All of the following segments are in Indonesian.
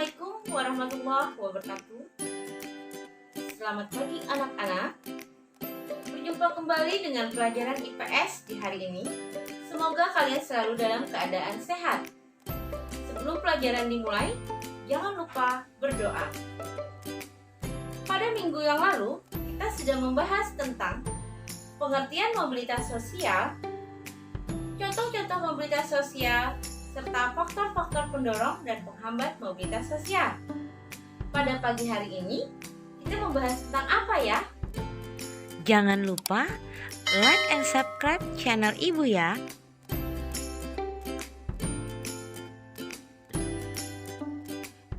Assalamualaikum warahmatullahi wabarakatuh. Selamat pagi anak-anak. Berjumpa kembali dengan pelajaran IPS di hari ini. Semoga kalian selalu dalam keadaan sehat. Sebelum pelajaran dimulai, jangan lupa berdoa. Pada minggu yang lalu, kita sudah membahas tentang pengertian mobilitas sosial, contoh-contoh mobilitas sosial, serta faktor-faktor pendorong dan penghambat mobilitas sosial. Pada pagi hari ini, kita membahas tentang apa ya? Jangan lupa like and subscribe channel Ibu ya.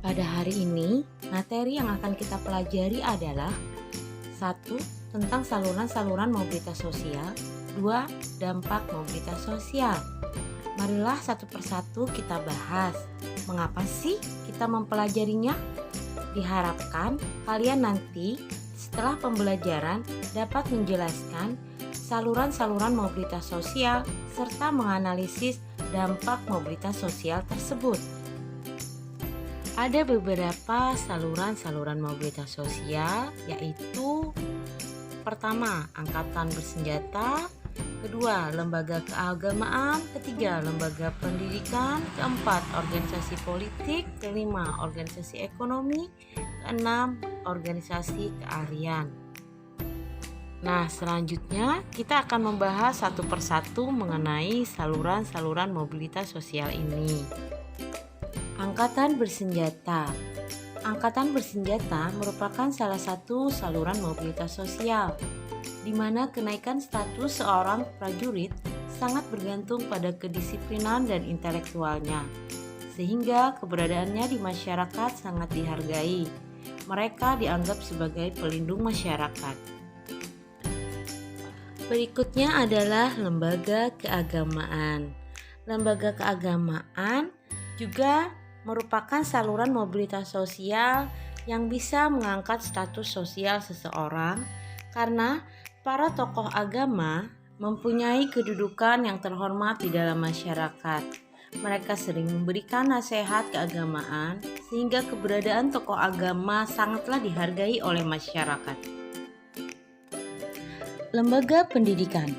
Pada hari ini, materi yang akan kita pelajari adalah 1. Tentang saluran-saluran mobilitas sosial. 2. Dampak mobilitas sosial. Marilah satu persatu kita bahas. Mengapa sih kita mempelajarinya? Diharapkan kalian nanti setelah pembelajaran dapat menjelaskan saluran-saluran mobilitas sosial serta menganalisis dampak mobilitas sosial tersebut. Ada beberapa saluran-saluran mobilitas sosial, yaitu pertama, angkatan bersenjata, kedua, lembaga keagamaan, ketiga, lembaga pendidikan, keempat, organisasi politik, kelima, organisasi ekonomi, keenam, organisasi keahlian. Nah, selanjutnya kita akan membahas satu persatu mengenai saluran-saluran mobilitas sosial ini. Angkatan bersenjata. Angkatan bersenjata merupakan salah satu saluran mobilitas sosial, di mana kenaikan status seorang prajurit sangat bergantung pada kedisiplinan dan intelektualnya, sehingga keberadaannya di masyarakat sangat dihargai. Mereka dianggap sebagai pelindung masyarakat. Berikutnya adalah lembaga keagamaan. Lembaga keagamaan juga merupakan saluran mobilitas sosial yang bisa mengangkat status sosial seseorang karena para tokoh agama mempunyai kedudukan yang terhormat di dalam masyarakat. Mereka sering memberikan nasihat keagamaan sehingga keberadaan tokoh agama sangatlah dihargai oleh masyarakat. Lembaga pendidikan.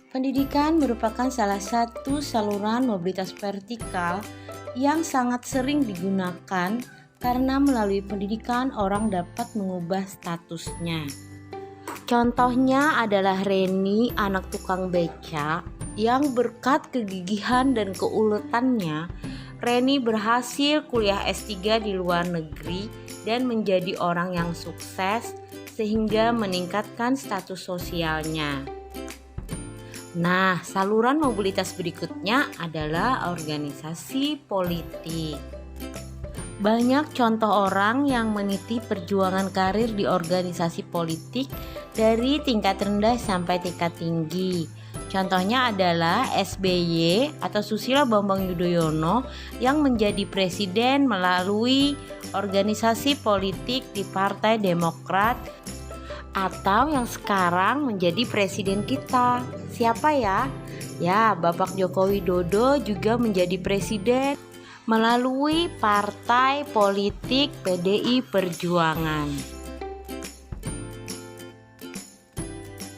Pendidikan merupakan salah satu saluran mobilitas vertikal yang sangat sering digunakan karena melalui pendidikan orang dapat mengubah statusnya. Contohnya adalah Reni, anak tukang beca, yang berkat kegigihan dan keuletannya, Reni berhasil kuliah S3 di luar negeri dan menjadi orang yang sukses sehingga meningkatkan status sosialnya. Nah, saluran mobilitas berikutnya adalah organisasi politik. Banyak contoh orang yang meniti perjuangan karir di organisasi politik dari tingkat rendah sampai tingkat tinggi. Contohnya adalah SBY atau Susilo Bambang Yudhoyono yang menjadi presiden melalui organisasi politik di Partai Demokrat, atau yang sekarang menjadi presiden kita. Siapa ya? Ya, Bapak Joko Widodo juga menjadi presiden melalui partai politik PDI Perjuangan.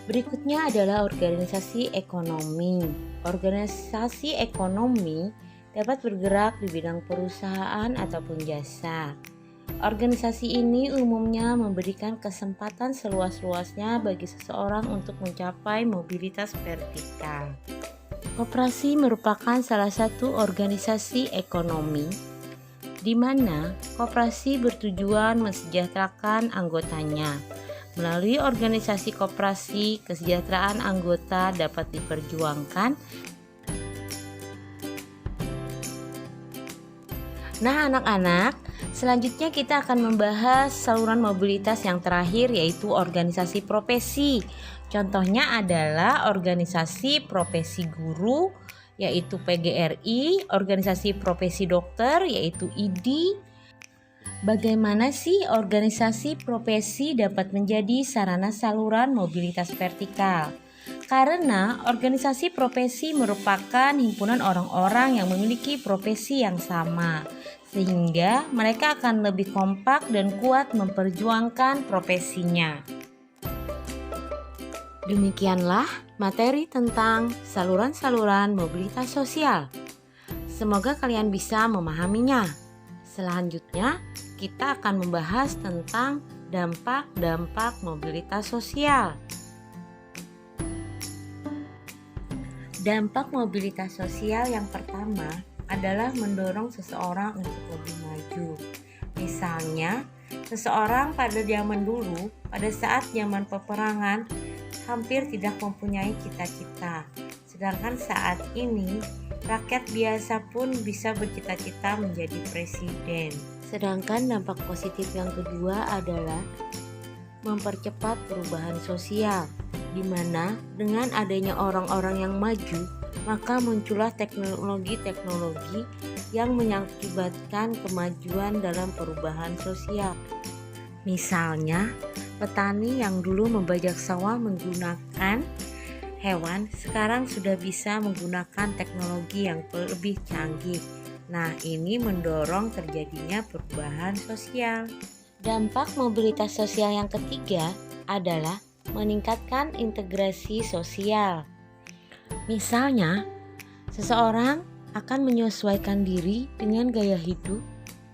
Berikutnya adalah organisasi ekonomi. Organisasi ekonomi dapat bergerak di bidang perusahaan ataupun jasa. Organisasi ini umumnya memberikan kesempatan seluas-luasnya bagi seseorang untuk mencapai mobilitas vertikal. Koperasi merupakan salah satu organisasi ekonomi di mana koperasi bertujuan mensejahterakan anggotanya. Melalui organisasi koperasi, kesejahteraan anggota dapat diperjuangkan. Nah, anak-anak, selanjutnya kita akan membahas saluran mobilitas yang terakhir, yaitu organisasi profesi. Contohnya adalah organisasi profesi guru, yaitu PGRI, organisasi profesi dokter, yaitu IDI. Bagaimana sih organisasi profesi dapat menjadi sarana saluran mobilitas vertikal? Karena organisasi profesi merupakan himpunan orang-orang yang memiliki profesi yang sama, sehingga mereka akan lebih kompak dan kuat memperjuangkan profesinya. Demikianlah materi tentang saluran-saluran mobilitas sosial. Semoga kalian bisa memahaminya. Selanjutnya, kita akan membahas tentang dampak-dampak mobilitas sosial. Dampak mobilitas sosial yang pertama adalah mendorong seseorang untuk lebih maju. Misalnya, seseorang pada zaman dulu, pada saat zaman peperangan, hampir tidak mempunyai cita-cita. Sedangkan saat ini, rakyat biasa pun bisa bercita-cita menjadi presiden. Sedangkan dampak positif yang kedua adalah mempercepat perubahan sosial, di mana dengan adanya orang-orang yang maju, maka muncullah teknologi-teknologi yang mengakibatkan kemajuan dalam perubahan sosial. Misalnya, petani yang dulu membajak sawah menggunakan hewan, sekarang sudah bisa menggunakan teknologi yang lebih canggih. Nah, ini mendorong terjadinya perubahan sosial. Dampak mobilitas sosial yang ketiga adalah meningkatkan integrasi sosial. Misalnya, seseorang akan menyesuaikan diri dengan gaya hidup,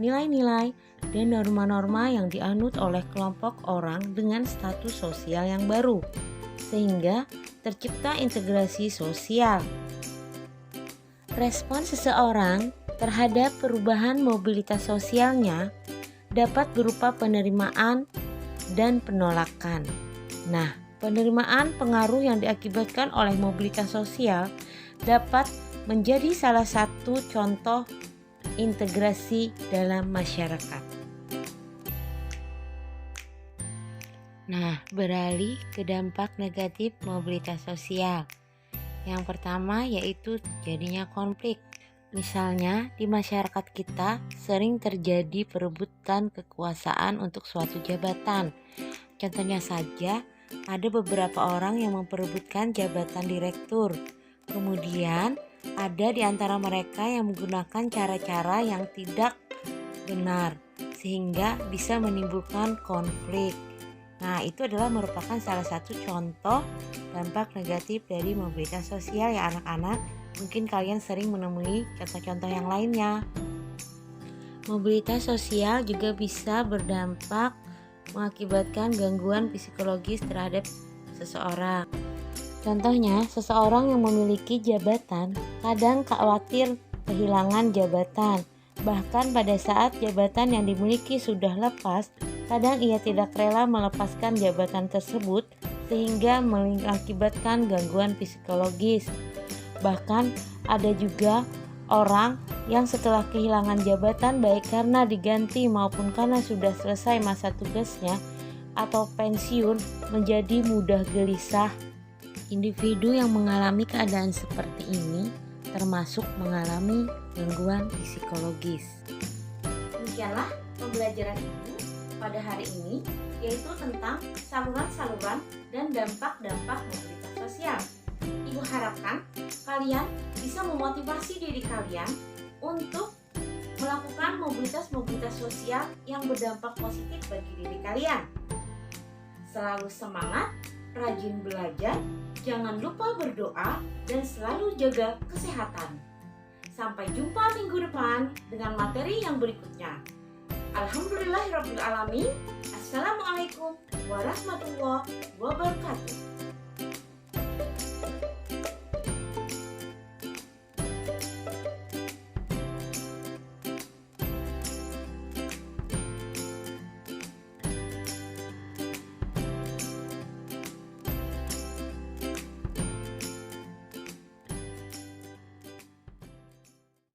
nilai-nilai, dan norma-norma yang dianut oleh kelompok orang dengan status sosial yang baru, sehingga tercipta integrasi sosial. Respon seseorang terhadap perubahan mobilitas sosialnya dapat berupa penerimaan dan penolakan. Nah, penerimaan pengaruh yang diakibatkan oleh mobilitas sosial dapat menjadi salah satu contoh integrasi dalam masyarakat. Nah, beralih ke dampak negatif mobilitas sosial. Yang pertama yaitu jadinya konflik. Misalnya, di masyarakat kita sering terjadi perebutan kekuasaan untuk suatu jabatan. Contohnya saja, ada beberapa orang yang memperebutkan jabatan direktur. Kemudian, ada di antara mereka yang menggunakan cara-cara yang tidak benar, sehingga bisa menimbulkan konflik. Nah, itu adalah merupakan salah satu contoh dampak negatif dari mobilitas sosial ya anak-anak. Mungkin kalian sering menemui contoh-contoh yang lainnya. Mobilitas sosial juga bisa berdampak mengakibatkan gangguan psikologis terhadap seseorang. Contohnya, seseorang yang memiliki jabatan kadang khawatir kehilangan jabatan. Bahkan pada saat jabatan yang dimiliki sudah lepas, kadang ia tidak rela melepaskan jabatan tersebut sehingga mengakibatkan gangguan psikologis. Bahkan ada juga orang yang setelah kehilangan jabatan baik karena diganti maupun karena sudah selesai masa tugasnya atau pensiun menjadi mudah gelisah. Individu yang mengalami keadaan seperti ini termasuk mengalami gangguan psikologis. Demikianlah pembelajaran Ibu pada hari ini, yaitu tentang saluran-saluran dan dampak-dampak mobilitas sosial. Ibu harapkan kalian bisa memotivasi diri kalian untuk melakukan mobilitas-mobilitas sosial yang berdampak positif bagi diri kalian. Selalu semangat, rajin belajar, jangan lupa berdoa, dan selalu jaga kesehatan. Sampai jumpa minggu depan dengan materi yang berikutnya. Alhamdulillahirrabbilalamin. Assalamualaikum warahmatullahi wabarakatuh.